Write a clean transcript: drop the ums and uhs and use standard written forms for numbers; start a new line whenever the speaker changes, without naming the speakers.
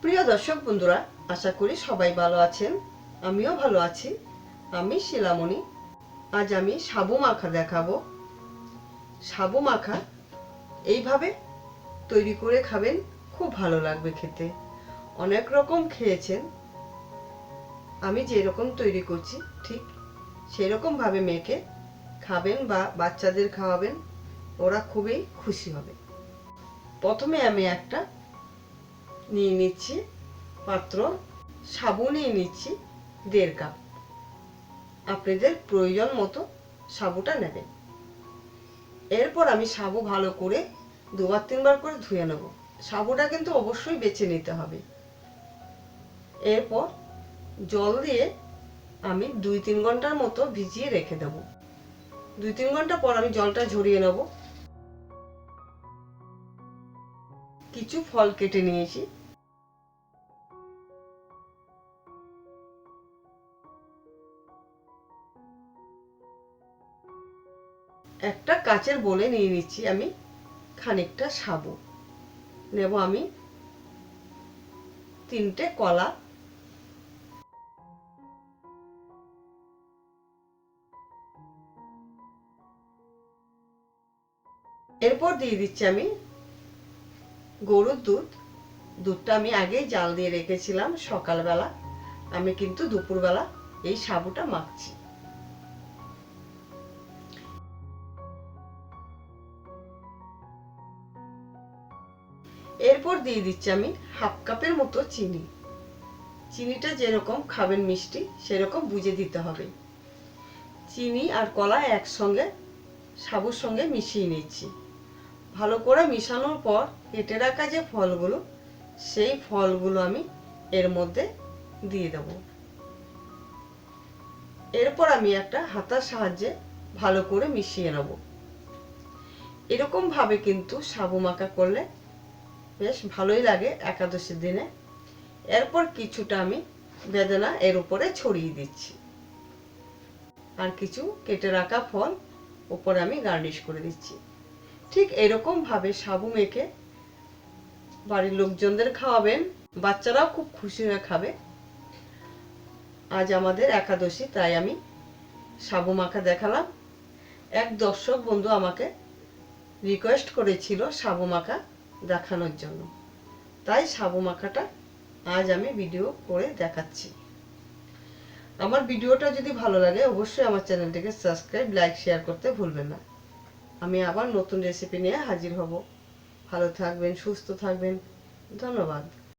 প্রিয় দর্শক বন্ধুরা, আশা করি সবাই ভালো আছেন। আমিও ভালো আছি। আমি শিলামণি। আজ আমি সাবু মাখা দেখাবো। সাবু মাখা এইভাবে তৈরি করে খাবেন, খুব ভালো লাগবে খেতে। অনেক রকম খেয়েছেন, আমি যেরকম তৈরি করছি ঠিক সেই রকম ভাবে মেখে খাবেন বা বাচ্চাদের খাওয়াবেন, ওরা খুবই খুশি হবে। প্রথমে আমি একটা নিয়ে নিচ্ছি পাত্র, সাবু নিয়ে নিচ্ছি 1.5 কাপ। আপনাদের প্রয়োজন মতো সাবুটা নেবেন। এরপর আমি সাবু ভালো করে 2-3 বার করে ধুয়ে নেব। সাবুটা কিন্তু অবশ্যই বেছে নিতে হবে। এরপর জল দিয়ে আমি 2-3 ঘন্টার মতো ভিজিয়ে রেখে দেব। 2-3 ঘন্টা পর আমি জলটা ঝরিয়ে নেব। কিছু ফল কেটে নিয়েছি। একটা কাচের বোলে নিয়ে নিচ্ছি আমি খানিকটা সাবু নেব। আমি 3টে কলা, এরপর দিয়ে দিচ্ছি আমি গরুর দুধ। দুধটা আমি আগেই জাল দিয়ে রেখেছিলাম সকালবেলা। আমি কিন্তু দুপুরবেলা এই সাবুটা মাখছি। এরপর দিয়ে দিচ্ছি আমি 1/2 কাপের মতো চিনি। চিনিটা যেরকম খাবেন মিষ্টি সেরকম বুঝে দিতে হবে। চিনি আর কলা একসঙ্গে সাবুর সঙ্গে মিশিয়ে নিচ্ছি। ভালো করে মিশানোর পর কেটে রাখা যে ফলগুলো, সেই ফলগুলো আমি এর মধ্যে দিয়ে দেব। এরপর আমি একটা হাতার সাহায্যে ভালো করে মিশিয়ে নেব। এরকম ভাবে কিন্তু সাবু মাখা করলে বেশ ভালোই লাগে একাদশীর দিনে। এরপর কিছুটা আমি বেদানা এর উপরে ছড়িয়ে দিচ্ছি, আর কিছু কেটে রাখা ফল উপরে আমি গার্নিশ করে দিচ্ছি। ঠিক এরকম ভাবে সাবু মেখে বাড়ির লোকজনদের খাওয়াবেন, বাচ্চারাও খুব খুশি হয়ে খাবে। আজ আমাদের একাদশী, তাই আমি সাবু মাখা দেখালাম। এক দর্শক বন্ধু আমাকে রিকোয়েস্ট করেছিল সাবু মাখা দেখানোর জন্য, তাই সাবু মাখাটা আজ আমি ভিডিও করে দেখাচ্ছি। আমার ভিডিওটা যদি ভালো লাগে অবশ্যই আমার চ্যানেলটিকে সাবস্ক্রাইব, লাইক, শেয়ার করতে ভুলবেন না। আমি আবার নতুন রেসিপি নিয়ে হাজির হব। ভালো থাকবেন, সুস্থ থাকবেন। ধন্যবাদ।